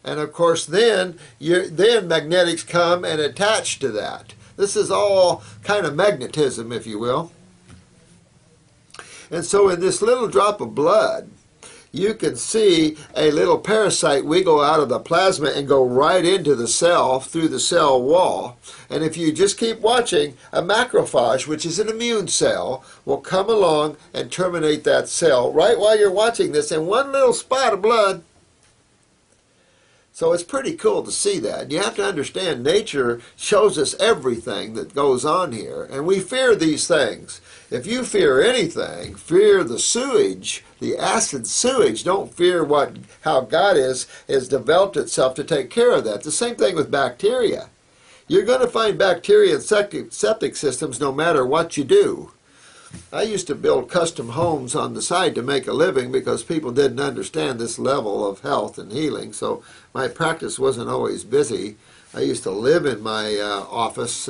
And of course then magnetics come and attach to that. This is all kind of magnetism, if you will. And so in this little drop of blood, you can see a little parasite wiggle out of the plasma and go right into the cell through the cell wall. And if you just keep watching, a macrophage, which is an immune cell, will come along and terminate that cell right while you're watching this in one little spot of blood. So it's pretty cool to see that. You have to understand nature shows us everything that goes on here. And we fear these things. If you fear anything, fear the sewage, the acid sewage. Don't fear how God has developed itself to take care of that. The same thing with bacteria. You're going to find bacteria in septic systems no matter what you do. I used to build custom homes on the side to make a living because people didn't understand this level of health and healing, so my practice wasn't always busy. I used to live in my office,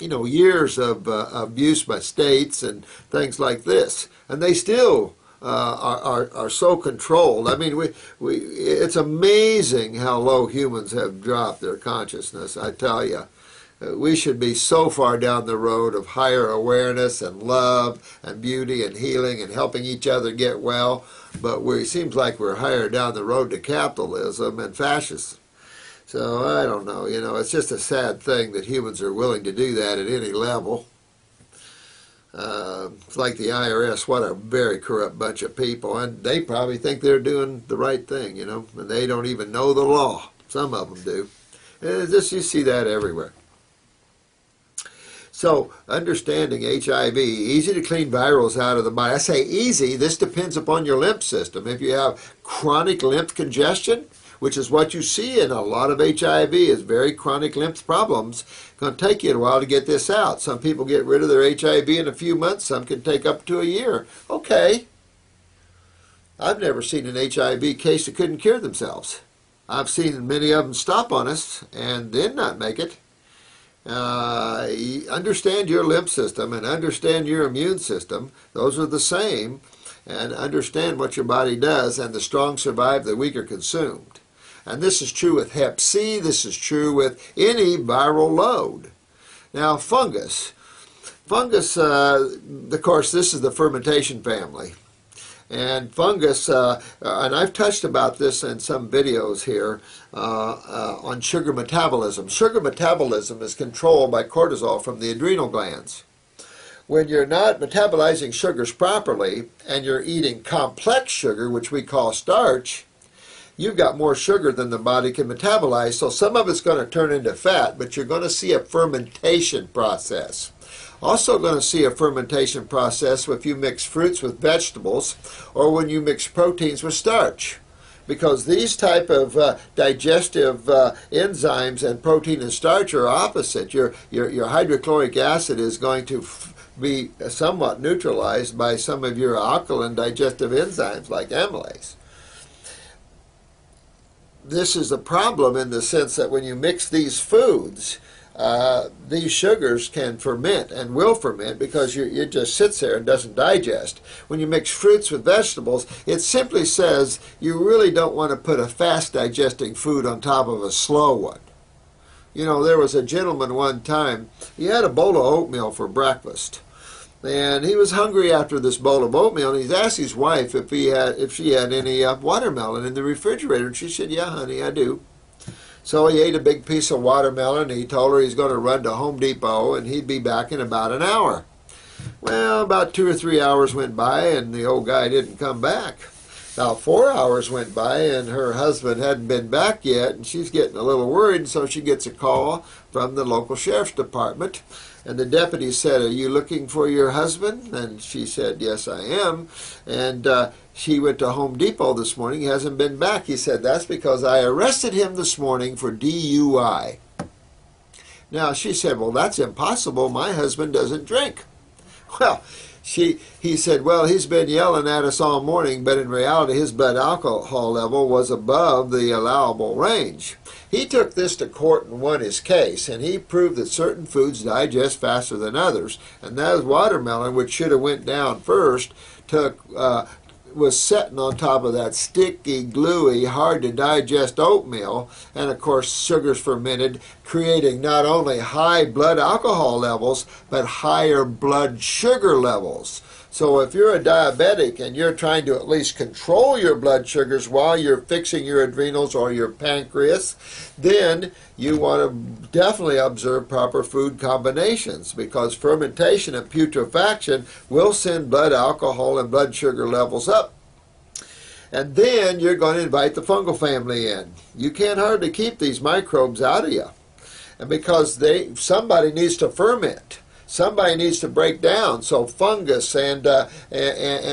years of abuse by states and things like this, and they still are so controlled. I mean, it's amazing how low humans have dropped their consciousness, I tell you. We should be so far down the road of higher awareness and love and beauty and healing and helping each other get well, but it seems like we're higher down the road to capitalism and fascism. So I don't know, it's just a sad thing that humans are willing to do that at any level. It's like the IRS, what a very corrupt bunch of people, and they probably think they're doing the right thing, and they don't even know the law. Some of them do. And you see that everywhere. So, understanding HIV, easy to clean virals out of the body. I say easy, this depends upon your lymph system. If you have chronic lymph congestion, which is what you see in a lot of HIV, is very chronic lymph problems, it's going to take you a while to get this out. Some people get rid of their HIV in a few months, some can take up to a year. Okay. I've never seen an HIV case that couldn't cure themselves. I've seen many of them stop on us and did not make it. Understand your lymph system and understand your immune system. Those are the same. And understand what your body does, and the strong survive, the weak are consumed. And this is true with Hep C. This is true with any viral load. Now, fungus. Fungus, of course, this is the fermentation family. And fungus, and I've touched about this in some videos here on sugar metabolism. Sugar metabolism is controlled by cortisol from the adrenal glands. When you're not metabolizing sugars properly and you're eating complex sugar, which we call starch, you've got more sugar than the body can metabolize. So some of it's going to turn into fat, but you're going to see a fermentation process. Also going to see a fermentation process if you mix fruits with vegetables or when you mix proteins with starch. Because these type of digestive enzymes and protein and starch are opposite. Your hydrochloric acid is going to be somewhat neutralized by some of your alkaline digestive enzymes like amylase. This is a problem in the sense that when you mix these foods, these sugars can ferment and will ferment because it just sits there and doesn't digest. When you mix fruits with vegetables, it simply says you really don't want to put a fast digesting food on top of a slow one. There was a gentleman one time, he had a bowl of oatmeal for breakfast. And he was hungry after this bowl of oatmeal, and he asked his wife if she had any watermelon in the refrigerator, and she said, "Yeah, honey, I do." So he ate a big piece of watermelon, and he told her he's going to run to Home Depot, and he'd be back in about an hour. Well, about 2 or 3 hours went by, and the old guy didn't come back. Now, 4 hours went by, and her husband hadn't been back yet, and she's getting a little worried, and so she gets a call from the local sheriff's department. And the deputy said, "Are you looking for your husband?" And she said, "Yes, I am." And she went to Home Depot this morning. He hasn't been back. He said, "That's because I arrested him this morning for DUI. Now, she said, "Well, that's impossible. My husband doesn't drink." Well, he said, "Well, he's been yelling at us all morning, but in reality his blood alcohol level was above the allowable range." He took this to court and won his case, and he proved that certain foods digest faster than others, and that watermelon, which should have went down first, was sitting on top of that sticky, gluey, hard to digest oatmeal, and of course sugars fermented, creating not only high blood alcohol levels, but higher blood sugar levels. So if you're a diabetic and you're trying to at least control your blood sugars while you're fixing your adrenals or your pancreas, then you want to definitely observe proper food combinations, because fermentation and putrefaction will send blood alcohol and blood sugar levels up. And then you're going to invite the fungal family in. You can't hardly keep these microbes out of you, and because somebody needs to ferment. Somebody needs to break down. So fungus and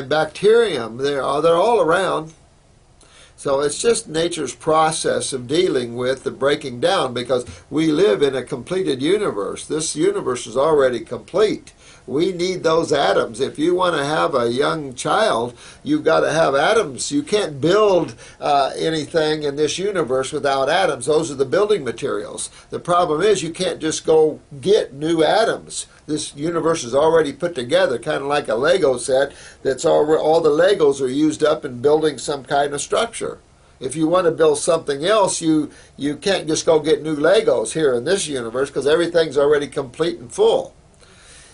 bacterium, they're all around. So it's just nature's process of dealing with the breaking down, because we live in a completed universe. This universe is already complete. We need those atoms. If you want to have a young child, you've got to have atoms. You can't build anything in this universe without atoms. Those are the building materials. The problem is you can't just go get new atoms. This universe is already put together, kind of like a Lego set. That's all the Legos are used up in building some kind of structure. If you want to build something else, you can't just go get new Legos here in this universe, because everything's already complete and full.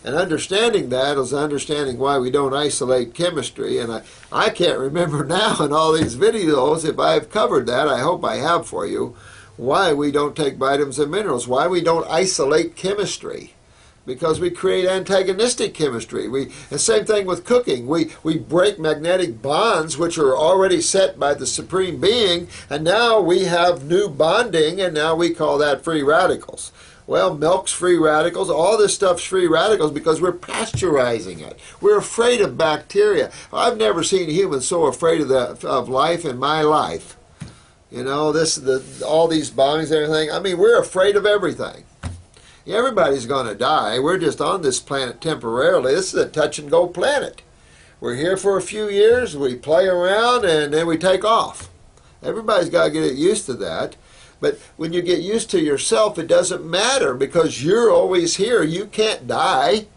And understanding that is understanding why we don't isolate chemistry. And I can't remember now in all these videos if I've covered that. I hope I have for you. Why we don't take vitamins and minerals. Why we don't isolate chemistry. Because we create antagonistic chemistry. The same thing with cooking. We break magnetic bonds which are already set by the Supreme Being, and now we have new bonding, and now we call that free radicals. Well, milk's free radicals, all this stuff's free radicals because we're pasteurizing it. We're afraid of bacteria. I've never seen humans so afraid of life in my life. You know, all these bombings and everything. I mean, we're afraid of everything. Everybody's going to die. We're just on this planet temporarily. This is a touch-and-go planet. We're here for a few years, we play around, and then we take off. Everybody's got to get used to that. But when you get used to yourself, it doesn't matter, because you're always here. You can't die.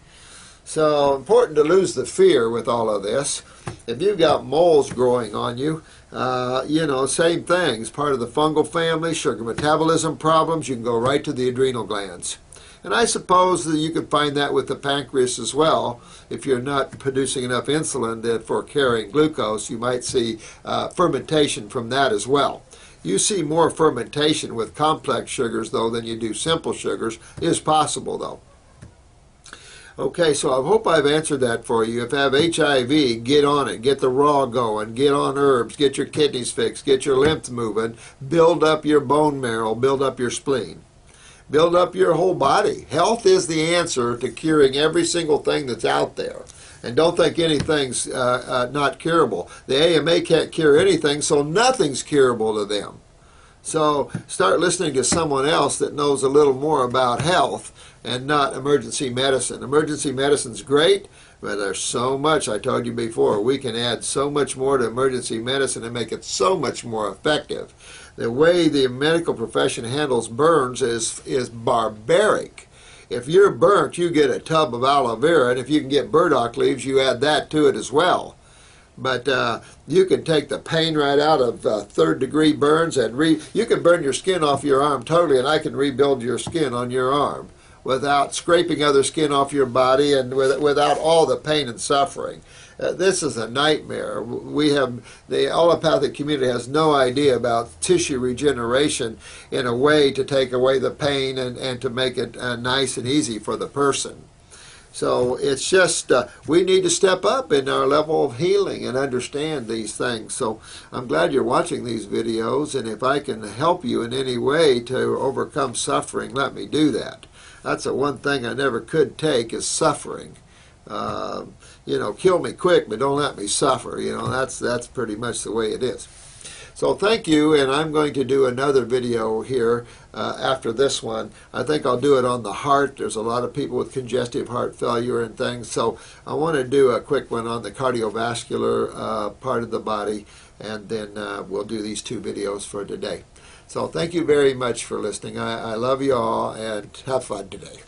So important to lose the fear with all of this. If you've got moles growing on you, you know, same thing. It's part of the fungal family, sugar metabolism problems. You can go right to the adrenal glands. And I suppose that you could find that with the pancreas as well. If you're not producing enough insulin for carrying glucose, you might see fermentation from that as well. You see more fermentation with complex sugars, though, than you do simple sugars. It is possible, though. Okay, so I hope I've answered that for you. If you have HIV, get on it. Get the raw going. Get on herbs. Get your kidneys fixed. Get your lymph moving. Build up your bone marrow. Build up your spleen. Build up your whole body. Health is the answer to curing every single thing that's out there. And don't think anything's not curable. The AMA can't cure anything, so nothing's curable to them. So start listening to someone else that knows a little more about health and not emergency medicine. Emergency medicine's great, but there's so much, I told you before, we can add so much more to emergency medicine and make it so much more effective. The way the medical profession handles burns is barbaric. If you're burnt, you get a tub of aloe vera, and if you can get burdock leaves, you add that to it as well. But you can take the pain right out of third-degree burns, and you can burn your skin off your arm totally, and I can rebuild your skin on your arm without scraping other skin off your body and without all the pain and suffering. This is a nightmare. The allopathic community has no idea about tissue regeneration in a way to take away the pain and to make it nice and easy for the person. So it's just, we need to step up in our level of healing and understand these things. So I'm glad you're watching these videos, and if I can help you in any way to overcome suffering, let me do that. That's the one thing I never could take, is suffering. You know, kill me quick, but don't let me suffer. You know, that's pretty much the way it is. So thank you, and I'm going to do another video here after this one. I think I'll do it on the heart. There's a lot of people with congestive heart failure and things, so I want to do a quick one on the cardiovascular part of the body, and then we'll do these two videos for today. So thank you very much for listening. I love you all, and have fun today.